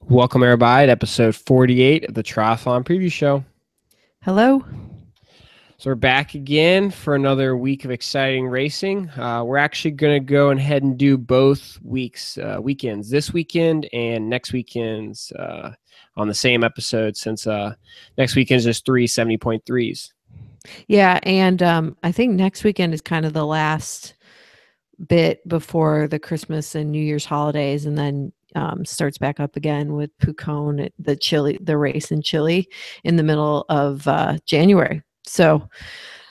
Welcome, everybody, to episode 48 of the Triathlon Preview Show. Hello. So we're back again for another week of exciting racing. We're actually going to go ahead and do both weekends, this weekend and next weekend's on the same episode, since next weekend's just 70.3s. Yeah, and I think next weekend is kind of the last bit before the Christmas and New Year's holidays, and then starts back up again with Pucón, the race in Chile in the middle of January. So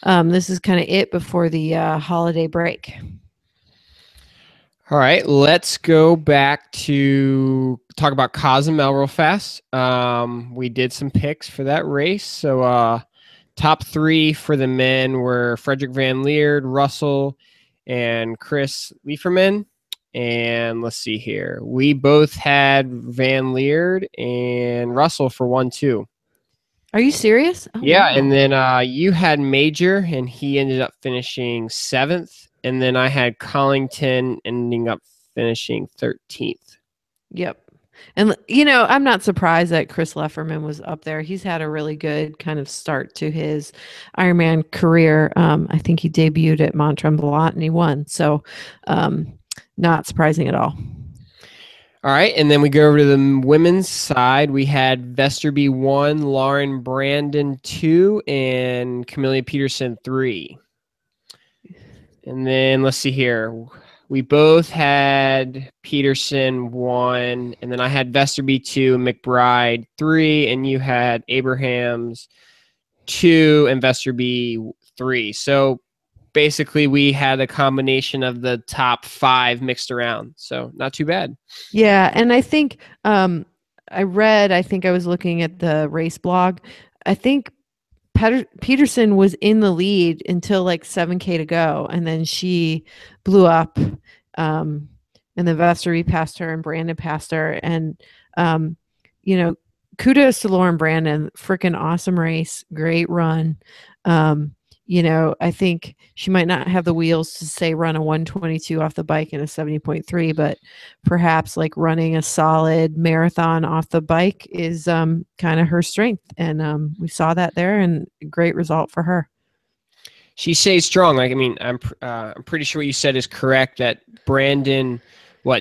this is kind of it before the holiday break. All right, let's go back to talk about Cozumel real fast. We did some picks for that race. So top three for the men were Frederick Van Leerd, Russell, and Chris Lieferman. And let's see here. We both had Van Leerd and Russell for 1-2. Are you serious? Oh, yeah, wow. And then you had Major, and he ended up finishing 7th. And then I had Collington ending up finishing 13th. Yep. And, I'm not surprised that Chris Lefferman was up there. He's had a really good kind of start to his Ironman career. I think he debuted at Mont Tremblant and he won. So not surprising at all. All right, and then we go over to the women's side. We had Vesterby 1, Lauren Brandon 2, and Camilla Peterson 3. And then let's see here. We both had Peterson 1, and then I had Vesterby 2, McBride 3, and you had Abrahams 2 and Vesterby 3. So basically we had a combination of the top 5 mixed around. So not too bad. Yeah, and I think I was looking at the race blog. I think Peterson was in the lead until like 7K to go, and then she blew up, and then Vesterby passed her and Brandon passed her. And kudos to Lauren Brandon. Freaking awesome race, great run. I think she might not have the wheels to say run a 122 off the bike in a 70.3, but perhaps like running a solid marathon off the bike is kind of her strength. And we saw that there, and a great result for her. She stays strong. I'm pretty sure what you said is correct, that Brandon,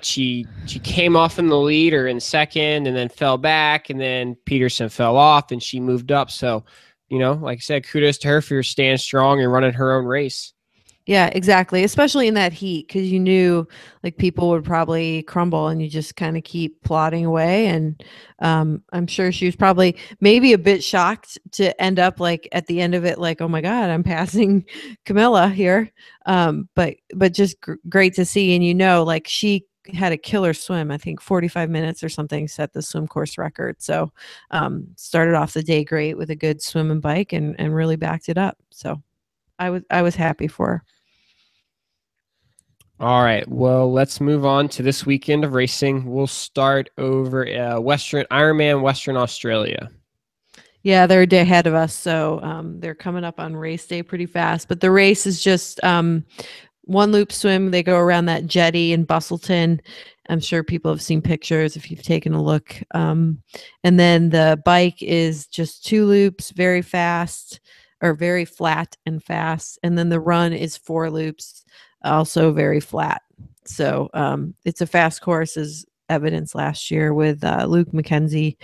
she came off in the lead or in second and then fell back, and then Peterson fell off and she moved up. So, like I said, kudos to her for staying strong and running her own race. Yeah, exactly. Especially in that heat, because you knew like people would probably crumble, and you just kind of keep plodding away. And I'm sure she was probably maybe a bit shocked to end up like at the end of it, like, oh my God, I'm passing Camilla here. But just great to see. And like she had a killer swim. I think 45 minutes or something set the swim course record. So started off the day great with a good swim and bike, and really backed it up. So I was happy for her. All right, well, let's move on to this weekend of racing. We'll start over Ironman Western Australia. Yeah, they're a day ahead of us, so they're coming up on race day pretty fast. But the race is just one loop swim. They go around that jetty in Bustleton. I'm sure people have seen pictures if you've taken a look. And then the bike is just 2 loops, very fast, or very flat and fast. And then the run is 4 loops, also very flat. So it's a fast course, as evidenced last year with Luke McKenzie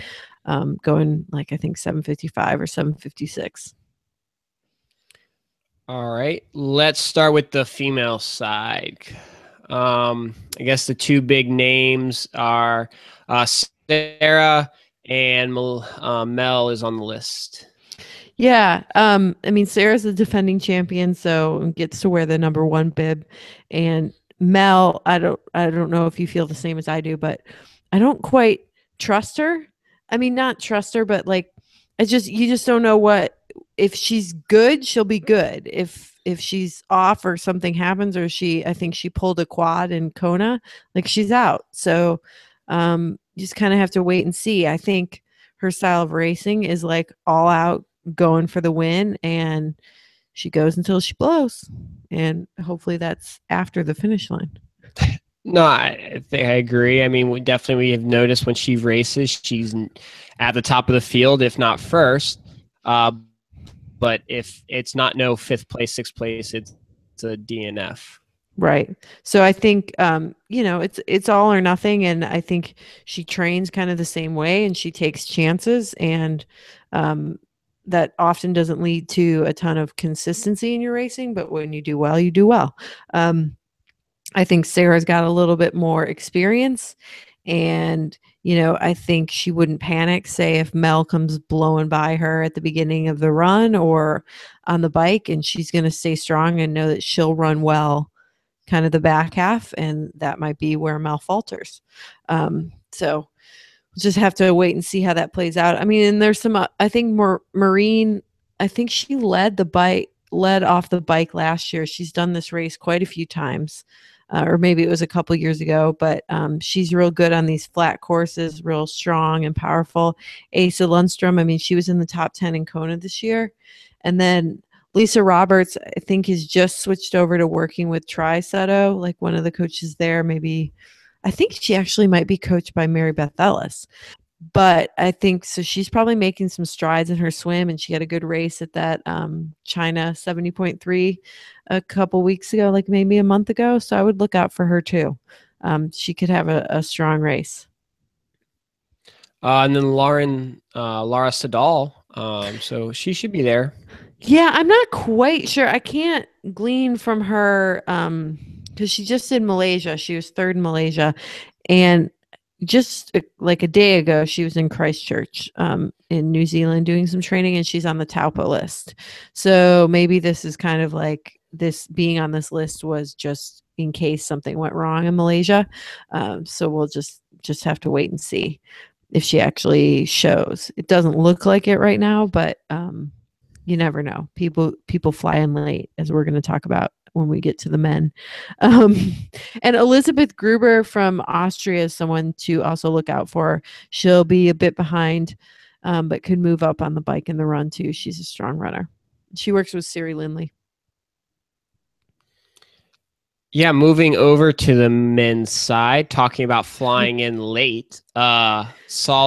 going like I think 7:55 or 7:56. All right, let's start with the female side. I guess the 2 big names are Sarah and Mel is on the list. Yeah. Sarah's the defending champion, so gets to wear the number 1 bib. And Mel, I don't know if you feel the same as I do, but I don't quite trust her. Not trust her, but like, you just don't know if she's good, she'll be good. If she's off or something happens, or I think she pulled a quad in Kona, like she's out. So you just kind of have to wait and see. I think her style of racing is like all out, going for the win, and she goes until she blows, and hopefully that's after the finish line. No, I think I agree. I mean, we have noticed when she races, she's at the top of the field, if not first. Uh, but if it's not no fifth place, sixth place, it's a DNF. Right. So I think it's all or nothing, and I think she trains kind of the same way, and she takes chances, and um, that often doesn't lead to a ton of consistency in your racing. But when you do well, you do well. Um, I think Sarah's got a little bit more experience, and I think she wouldn't panic, say if Mel comes blowing by her at the beginning of the run or on the bike, and she's going to stay strong and know that she'll run well kind of the back half, and that might be where Mel falters. So we'll just have to wait and see how that plays out. I mean, and there's some, I think Maureen, I think she led off the bike last year. She's done this race quite a few times. Or maybe it was a couple years ago, but she's real good on these flat courses, real strong and powerful. Asa Lundstrom, I mean, she was in the top 10 in Kona this year. And then Lisa Roberts, I think, has just switched over to working with Tri-Sato, like one of the coaches there. Maybe, I think she actually might be coached by Mary Beth Ellis. But I think so. She's probably making some strides in her swim, and she had a good race at that China 70.3 a couple weeks ago, like maybe a month ago. So I would look out for her too. She could have a strong race. And then Lara Sedal. So she should be there. Yeah, I'm not quite sure. I can't glean from her because she just did Malaysia. She was third in Malaysia, and just like a day ago, she was in Christchurch in New Zealand doing some training, and she's on the Taupo list. So maybe this is kind of like this being on this list was just in case something went wrong in Malaysia. So we'll just have to wait and see if she actually shows. It doesn't look like it right now, but you never know. People fly in late, as we're going to talk about when we get to the men. Um, and Elizabeth Gruber from Austria is someone to also look out for. She'll be a bit behind, but could move up on the bike in the run too. She's a strong runner. She works with Siri Lindley. Yeah, moving over to the men's side, talking about flying in late. Saw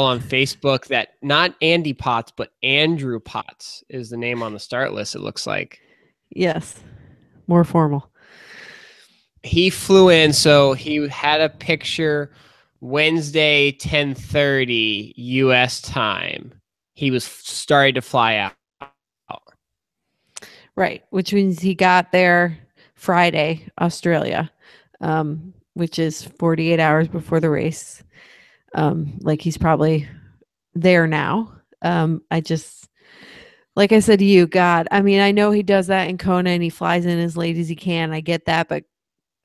on Facebook that not Andy Potts, but Andrew Potts is the name on the start list, it looks like. Yes, more formal. He flew in, so he had a picture Wednesday, 10:30 U.S. time. He was starting to fly out. Right, which means he got there Friday, Australia, which is 48 hours before the race. Like he's probably there now. I just, like I said to you, God, I mean, I know he does that in Kona and he flies in as late as he can. I get that, but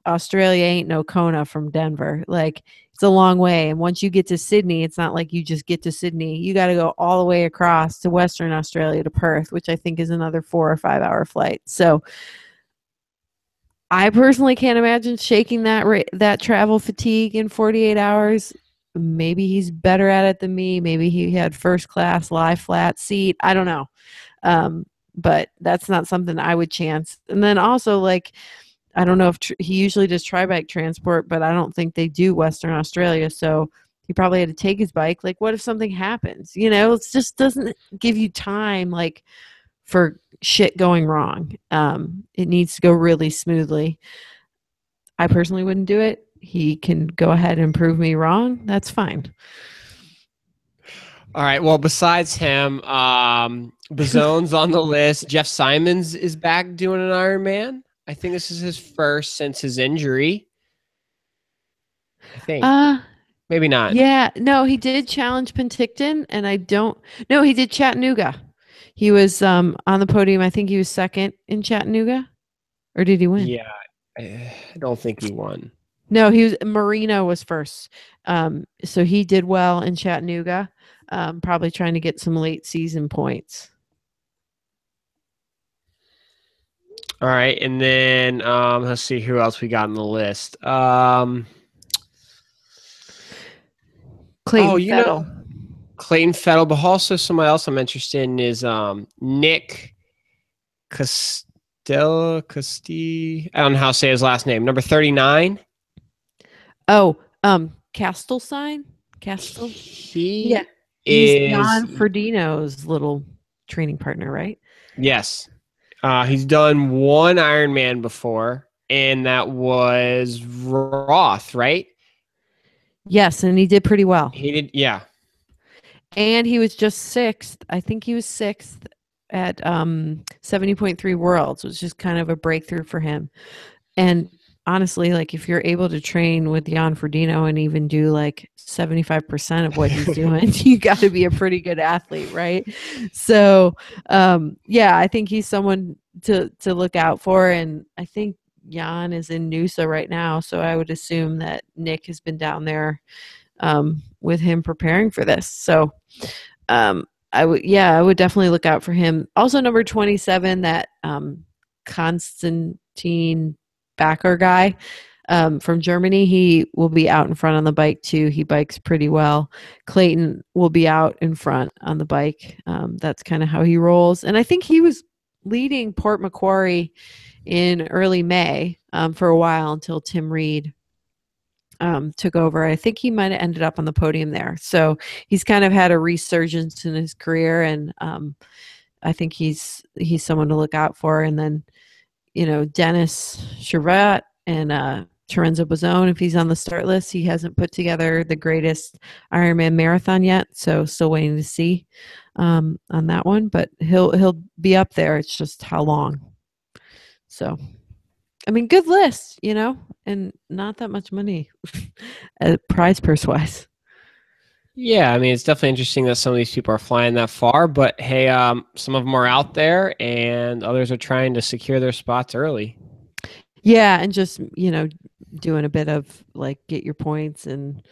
Australia ain't no Kona from Denver. Like it's a long way. And once you get to Sydney, it's not like you just get to Sydney. You got to go all the way across to Western Australia to Perth, which I think is another 4 or 5 hour flight. So I personally can't imagine shaking that travel fatigue in 48 hours. Maybe he's better at it than me. Maybe he had first class lie flat seat. I don't know. But that's not something I would chance. And then also, like, I don't know if he usually does tri-bike transport, but I don't think they do Western Australia. So he probably had to take his bike. Like, what if something happens? It just doesn't give you time, like, for shit going wrong. It needs to go really smoothly. I personally wouldn't do it. He can go ahead and prove me wrong. That's fine. All right. Well, besides him, Bazone's on the list. Jeff Simons is back doing an Ironman. I think this is his first since his injury. I think. Maybe not. Yeah. No, he did challenge Penticton, and no, he did Chattanooga. He was on the podium. I think he was second in Chattanooga. Or did he win? Yeah. I don't think he won. No, Marino was first. So he did well in Chattanooga, probably trying to get some late season points. All right. And then let's see who else we got on the list. Clayton Fettel. Clayton Fettel, but also somebody else I'm interested in is Nick Casti. I don't know how to say his last name. Number 39. Oh, Castle sign? Castle? Yeah. He He's is, Jan Frodeno's little training partner, right? yes. Okay. He's done one Ironman before, and that was Roth, right? Yes, and he did pretty well. He did, yeah. And he was just sixth. I think he was sixth at 70.3 worlds, which is kind of a breakthrough for him. And honestly, like if you're able to train with Jan Frodeno and even do like 75% of what he's doing, you got to be a pretty good athlete, right? So, yeah, I think he's someone to look out for. And I think Jan is in Noosa right now, so I would assume that Nick has been down there with him preparing for this. So, I would definitely look out for him. Also, number 27, that Konstantin Backer guy from Germany, he will be out in front on the bike too. He bikes pretty well. Clayton will be out in front on the bike. That's kind of how he rolls. And I think he was leading Port Macquarie in early May for a while until Tim Reed took over. I think he might have ended up on the podium there. So he's kind of had a resurgence in his career, and I think he's someone to look out for. And then, Dennis Chevat and Terenzo Bozzone, if he's on the start list. He hasn't put together the greatest Ironman marathon yet, so still waiting to see on that one. But he'll be up there. It's just how long. So, I mean, good list, and not that much money, prize purse wise. Yeah, I mean, it's definitely interesting that some of these people are flying that far, but hey, some of them are out there and others are trying to secure their spots early. Yeah, and just doing a bit of like get your points and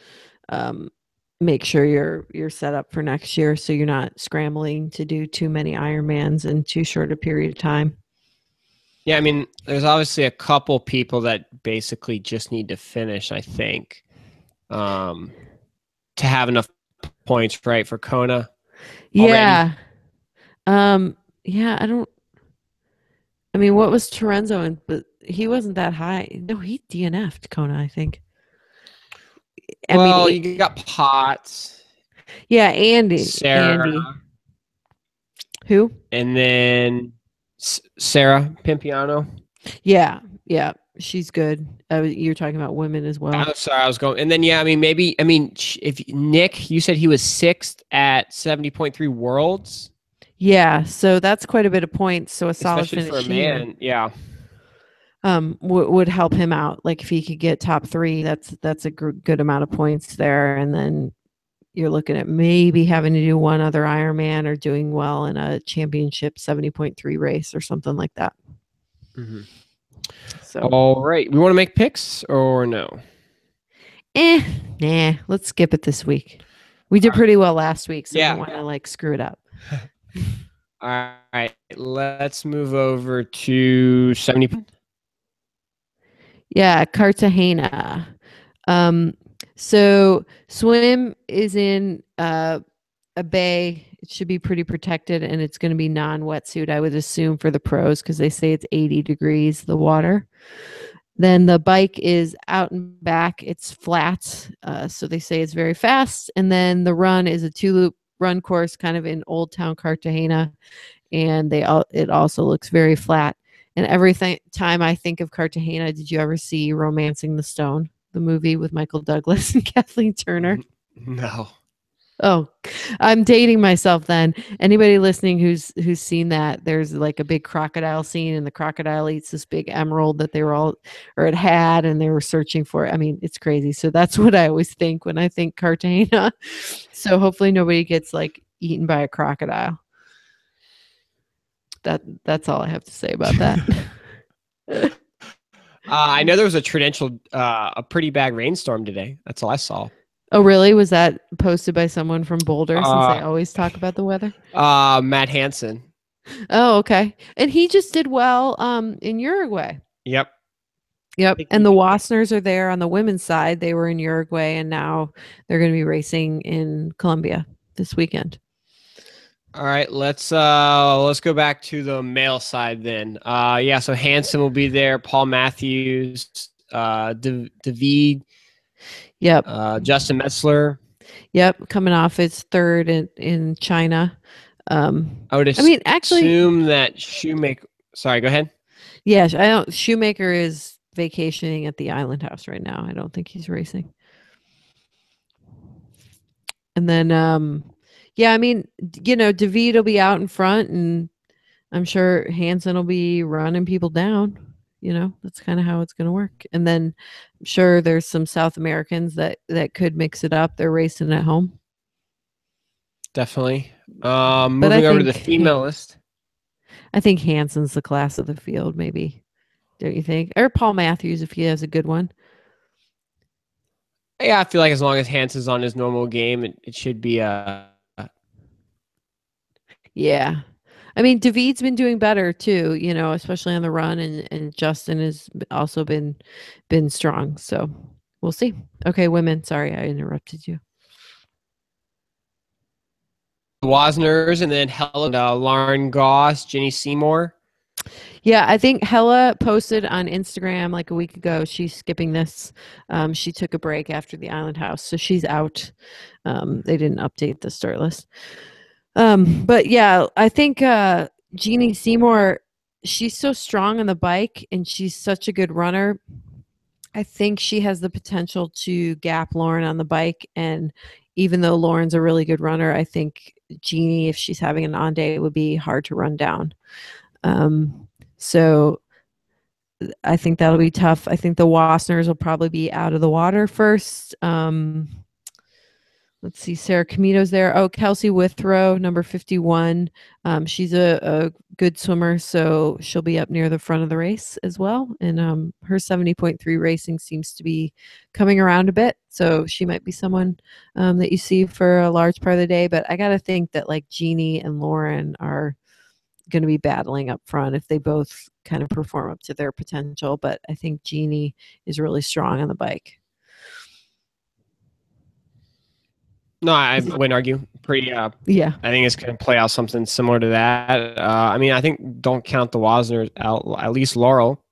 make sure you're set up for next year, so you're not scrambling to do too many Ironmans in too short a period of time. Yeah, I mean, there's obviously a couple people that basically just need to finish, I think, to have enough points, right, for Kona already. Yeah. Yeah, I mean, what was Terenzo in? But he wasn't that high. No, he DNF'd Kona, I think. I mean, Well, you got Potts, yeah, Andy. Sarah, Who? and then Sarah Pimpiano. Yeah, yeah, she's good. You're talking about women as well. I'm sorry, I was going, and then yeah, I mean, if Nick, you said he was sixth at 70.3 worlds, Yeah, so that's quite a bit of points. So a solid especially for a finish here, man. Yeah. would help him out. Like if he could get top three, that's a good amount of points there. And then you're looking at maybe having to do one other Ironman or doing well in a championship 70.3 race or something like that. Mm-hmm. So, All right, we want to make picks or no? nah, let's skip it this week. We did pretty well last week, so I don't want to like screw it up. All right, let's move over to 70. Yeah, Cartagena. So swim is in a bay. It should be pretty protected, and it's going to be non-wetsuit, I would assume, for the pros, because they say it's 80 degrees, the water. Then the bike is out and back. It's flat, so they say it's very fast. And then the run is a 2-loop run course, kind of in Old Town Cartagena, and it also looks very flat. And every time I think of Cartagena, did you ever see Romancing the Stone, the movie with Michael Douglas and Kathleen Turner? No. Oh, I'm dating myself then. Anybody listening who's seen that, there's like a big crocodile scene, and the crocodile eats this big emerald that it had, and they were searching for it. I mean, it's crazy. So that's what I always think when I think Cartagena. So hopefully nobody gets like eaten by a crocodile. That's all I have to say about that. I know there was a pretty bad rainstorm today. That's all I saw. Oh, really? Was that posted by someone from Boulder, since they always talk about the weather? Matt Hansen. Oh, okay. And he just did well in Uruguay. Yep. Yep. And the Wassners are there on the women's side. They were in Uruguay, and now they're going to be racing in Colombia this weekend. All right, let's go back to the male side then. So Hansen will be there, Paul Matthews, David Yep. Justin Metzler. Yep. Coming off his third in China. I would I mean, actually, assume that Shoemaker. Sorry, go ahead. yeah, I don't. Shoemaker is vacationing at the Island House right now. I don't think he's racing. And then, yeah, I mean, David will be out in front, and I'm sure Hansen will be running people down. That's kind of how it's going to work. And then I'm sure there's some South Americans that could mix it up. They're racing at home. Definitely. But Moving over to the female list. I think Hansen's the class of the field, maybe. Don't you think? Or Paul Matthews if he has a good one. Yeah, I feel like as long as Hansen's on his normal game, it should be Yeah. I mean, David's been doing better too, especially on the run, and Justin has also been strong. So we'll see. Okay, women. Sorry, I interrupted you. Wasners, and then Helen, Lauren Goss, Jenny Seymour. Yeah, I think Hella posted on Instagram like a week ago. She's skipping this. She took a break after the Island House, so she's out. They didn't update the start list. But yeah, I think Jeannie Seymour, she's so strong on the bike and she's such a good runner. I think she has the potential to gap Lauren on the bike. And even though Lauren's a really good runner, I think Jeannie, if she's having an on day, it would be hard to run down. So I think that'll be tough. I think the Wassners will probably be out of the water first. Let's see, Sarah Camito's there. Oh, Kelsey Withrow, number 51. She's a good swimmer, so she'll be up near the front of the race as well. And her 70.3 racing seems to be coming around a bit, so she might be someone that you see for a large part of the day. But I got to think that like Jeannie and Lauren are going to be battling up front if they both kind of perform up to their potential. But I think Jeannie is really strong on the bike. No, I wouldn't argue. Pretty, yeah. I think it's going to play out something similar to that. I mean, I think don't count the Wasner out, at least Laurel.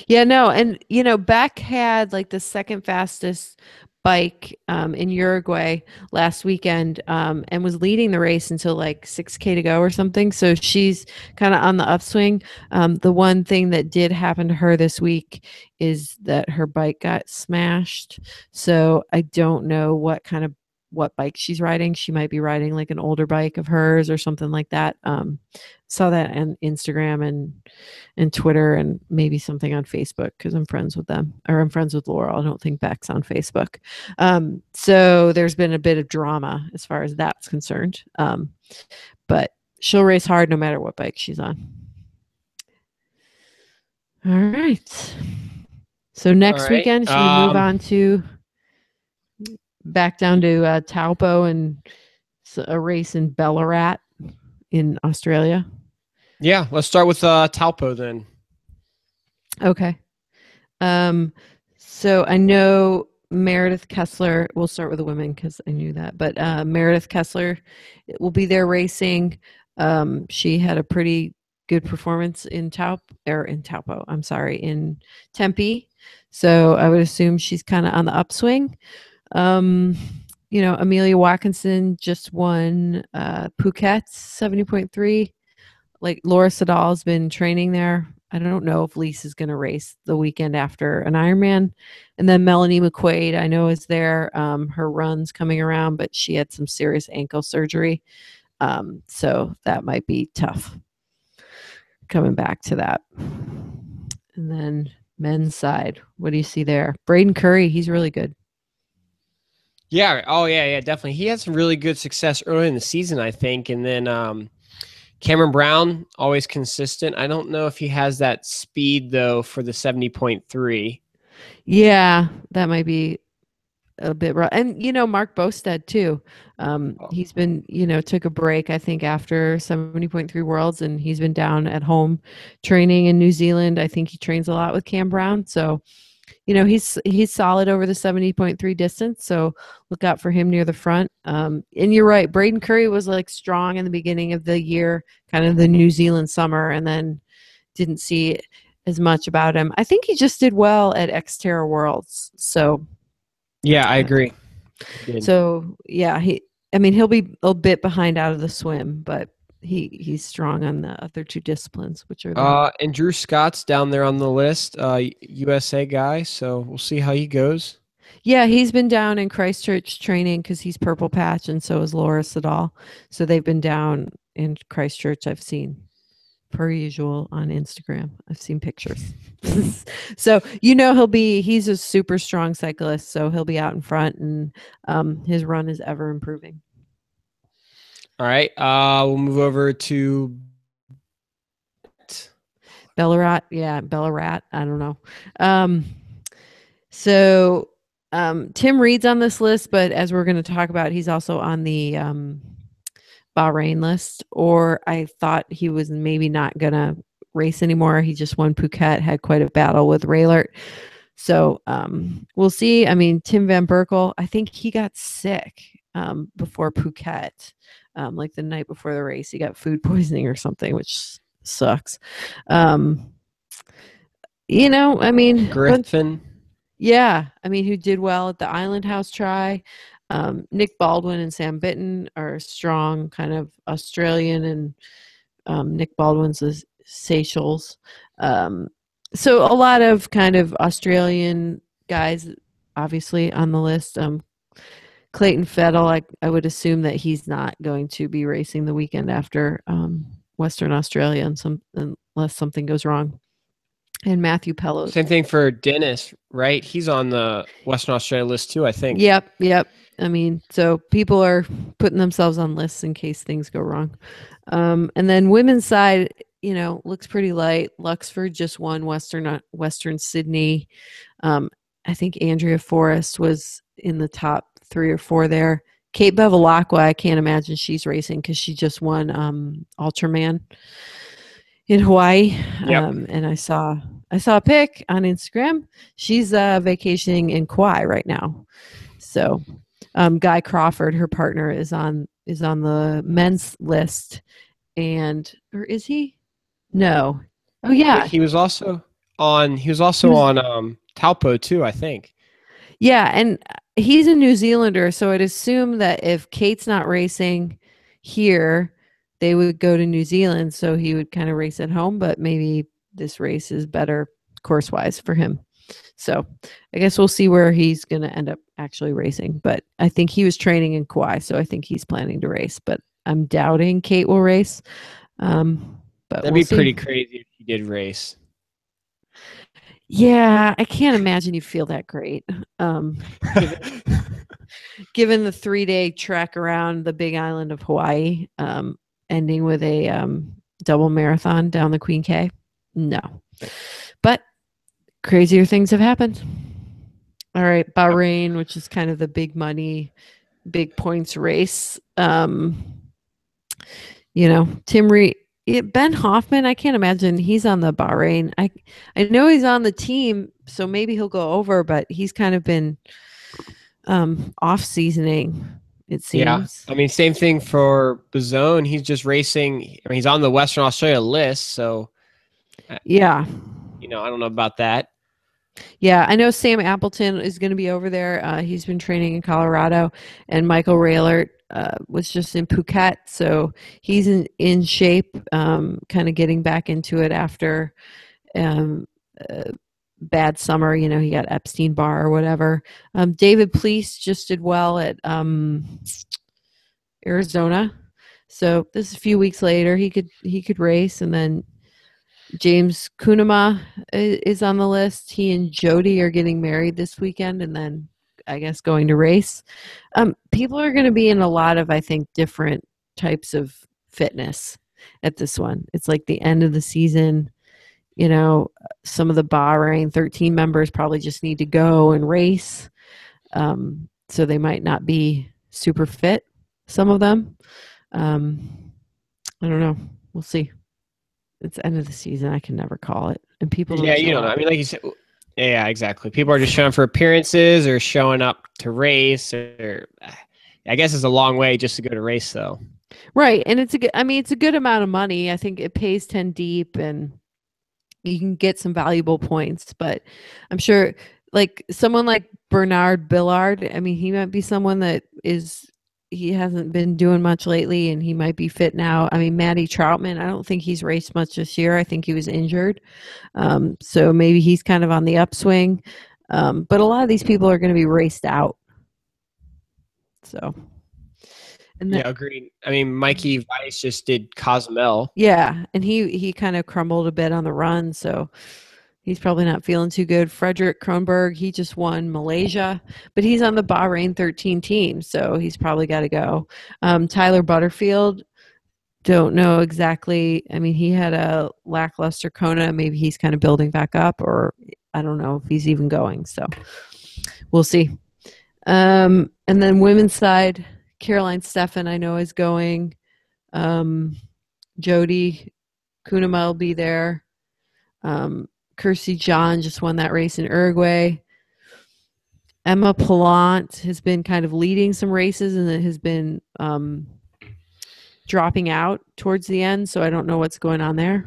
Yeah, no. And, Beck had like the second fastest bike in Uruguay last weekend and was leading the race until like 6K to go or something. So she's kind of on the upswing. The one thing that did happen to her this week is that her bike got smashed. So I don't know what bike she's riding. She might be riding like an older bike of hers or something like that. Saw that on Instagram and Twitter and maybe something on Facebook because I'm friends with them, or I'm friends with Laurel. I don't think Beck's on Facebook. So there's been a bit of drama as far as that's concerned. But she'll race hard no matter what bike she's on. All right. So next weekend, should we move on to back down to Taupo and a race in Ballarat in Australia? Yeah, let's start with Taupo then. Okay. So I know Meredith Kessler, we'll start with the women because I knew that, but Meredith Kessler will be there racing. She had a pretty good performance in Taupo, in Tempe. So I would assume she's kind of on the upswing. Amelia Watkinson just won Phuket's 70.3. Like Laura Sedal's been training there. I don't know if Lisa's going to race the weekend after an Ironman. And then Melanie McQuaid, I know, is there. Her run's coming around, but she had some serious ankle surgery. So that might be tough coming back to that. And then men's side, what do you see there? Braden Curry, he's really good. Yeah. Oh, yeah, definitely. He had some really good success early in the season, I think. And then Cameron Brown, always consistent. I don't know if he has that speed, though, for the 70.3. Yeah, that might be a bit rough. And, Mark Bostad, too. He's been, took a break, I think, after 70.3 Worlds, and he's been down at home training in New Zealand. I think he trains a lot with Cam Brown. So, he's solid over the 70.3 distance. So look out for him near the front. And you're right. Braden Curry was like strong in the beginning of the year, kind of the New Zealand summer, and then didn't see as much about him. I think he just did well at Xterra Worlds. So Yeah, I agree. He did. So yeah, I mean, he'll be a bit behind out of the swim, but he's strong on the other two disciplines, which are the And Drew Scott's down there on the list, USA guy. So we'll see how he goes. yeah, he's been down in Christchurch training because he's purple patch, and so is Laura Siddall. So they've been down in Christchurch. I've seen per usual on Instagram. I've seen pictures. So he's a super strong cyclist, so he'll be out in front, and his run is ever improving. All right. We'll move over to Ballarat, yeah, Ballarat. I don't know. So Tim Reed's on this list, but as we're going to talk about, he's also on the Bahrain list. Or I thought he was maybe not going to race anymore. He just won Phuket, had quite a battle with Raylert. So we'll see. I mean, Tim Van Berkel, I think he got sick before Phuket, like the night before the race. He got food poisoning or something, which sucks. I mean, Griffin. yeah, I mean, who did well at the Island House try. Nick Baldwin and Sam Bitton are strong, kind of Australian, and Nick Baldwin's the Seychelles. So a lot of kind of Australian guys, obviously, on the list. Clayton Fettel, I would assume that he's not going to be racing the weekend after Western Australia, unless something goes wrong. And Matthew Pellos. Same thing for Dennis, right? He's on the Western Australia list too, I think. Yep. I mean, so people are putting themselves on lists in case things go wrong. And then women's side, looks pretty light. Luxford just won Western Sydney. I think Andrea Forrest was in the top 3 or 4 there. Kate Bevilacqua, I can't imagine she's racing because she just won Ultraman in Hawaii. Yep. And I saw a pic on Instagram. She's vacationing in Kauai right now. So Guy Crawford, her partner, is on the men's list. Or is he? No. Oh yeah. He was also on Taupo too, I think. Yeah, and he's a New Zealander, so I'd assume that if Kate's not racing here, they would go to New Zealand, so he would kind of race at home, but maybe this race is better course-wise for him. So I guess we'll see where he's going to end up actually racing, but I think he was training in Kauai, so I think he's planning to race, but I'm doubting Kate will race. But that'd be pretty crazy if he did race. Yeah, I can't imagine you feel that great. Given the 3-day trek around the big island of Hawaii, ending with a double marathon down the Queen K. No. But crazier things have happened. All right, Bahrain, which is kind of the big money, big points race. Tim Reed, Ben Hoffman, I can't imagine he's on the Bahrain. I know he's on the team, so maybe he'll go over, but he's kind of been off seasoning, it seems. Yeah. I mean, same thing for Bazone. He's just racing. I mean, he's on the Western Australia list, so yeah. I don't know about that. Yeah, I know Sam Appleton is going to be over there. He's been training in Colorado, and Michael Raylert was just in Phuket, so he's in shape, kind of getting back into it after bad summer. He got Epstein-Barr or whatever. David Please just did well at Arizona, so this is a few weeks later. He could race, and then James Kunema is on the list. He and Jody are getting married this weekend, and then I guess going to race. People are going to be in a lot of, I think, different types of fitness at this one. It's like the end of the season. Some of the Bahrain 13 members probably just need to go and race. So they might not be super fit, some of them. I don't know. We'll see. It's the end of the season. I can never call it. And people don't know. I mean, like you said, yeah, exactly. People are just showing up for appearances or showing up to race. Or I guess it's a long way just to go to race, though. Right, and it's a good amount of money. I think it pays 10 deep, and you can get some valuable points. But I'm sure, like someone like Bernard Billard. I mean, he might be someone that he hasn't been doing much lately and he might be fit now. I mean, Matty Troutman, I don't think he's raced much this year. I think he was injured. So maybe he's kind of on the upswing. But a lot of these people are going to be raced out. So, and Yeah, agreed. I mean, Mikey Weiss just did Cozumel. yeah, and he kind of crumbled a bit on the run, so he's probably not feeling too good. Frederick Kronberg, he just won Malaysia, but he's on the Bahrain 13 team, so he's probably got to go. Tyler Butterfield, don't know exactly. I mean, he had a lackluster Kona. Maybe he's kind of building back up, or I don't know if he's even going. So we'll see. And then women's side, Caroline Steffen, I know, is going. Jody Kunama will be there. Kirsty John just won that race in Uruguay. Emma Pallant has been kind of leading some races and it has been dropping out towards the end, so I don't know what's going on there.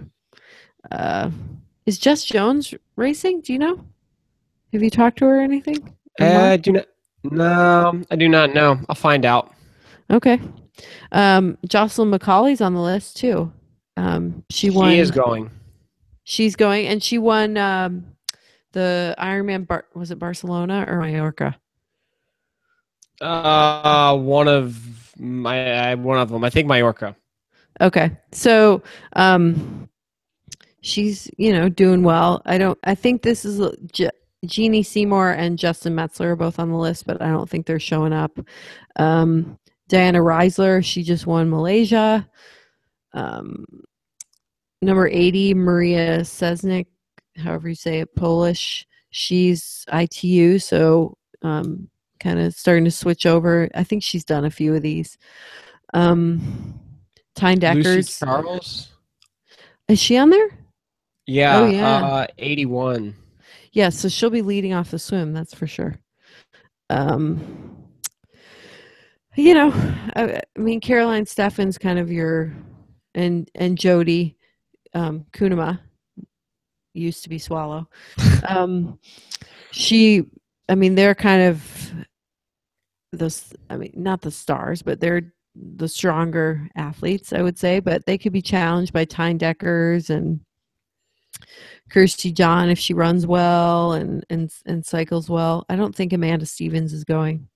Is Jess Jones racing? Do you know? Have you talked to her or anything? I do not. No, I do not know. I'll find out. Okay. Jocelyn McCauley's on the list too. She won. She is going. She's going, and she won the Ironman. Was it Barcelona or Mallorca? One of them. I think Mallorca. Okay, so she's doing well. I think this is Jeannie Seymour and Justin Metzler are both on the list, but I don't think they're showing up. Diana Reisler, she just won Malaysia. Number 80, Maria Sesnik, however you say it, Polish. She's ITU, so kind of starting to switch over. I think she's done a few of these. Tyne Deckers. Lucy Charles. Is she on there? Yeah. Oh, yeah. 81. Yeah, so she'll be leading off the swim, that's for sure. I mean, Caroline Steffen's kind of and Jody Kunama, used to be Swallow. They're kind of not the stars, but they're the stronger athletes, I would say, but they could be challenged by Tyne Deckers and Kirsty John if she runs well and cycles well. I don't think Amanda Stevens is going.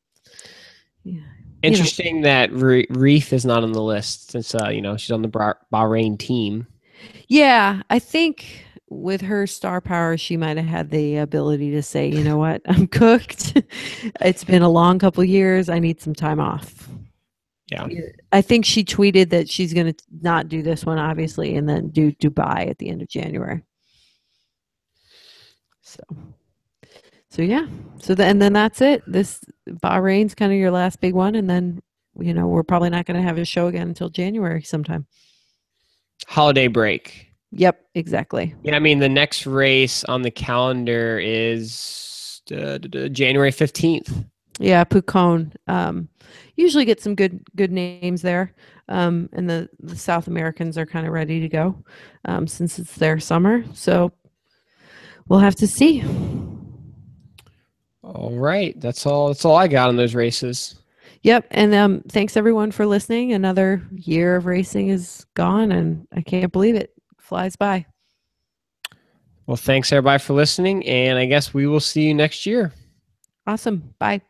Yeah. Interesting that Reef is not on the list since she's on the Bahrain team. Yeah, I think with her star power, she might have had the ability to say, you know what, I'm cooked. It's been a long couple of years. I need some time off. Yeah. I think she tweeted that she's going to not do this one, obviously, and then do Dubai at the end of January. So yeah. And then that's it. This Bahrain's kind of your last big one, and then we're probably not going to have a show again until January sometime. Holiday break. Yep, exactly. Yeah, I mean the next race on the calendar is January 15th. Yeah, Pucón. Usually get some good names there, and the South Americans are kind of ready to go since it's their summer. So we'll have to see. All right, that's all I got on those races. Yep, and thanks everyone for listening. Another year of racing is gone, and I can't believe it. Flies by. Well, thanks everybody for listening, and I guess we will see you next year. Awesome. Bye.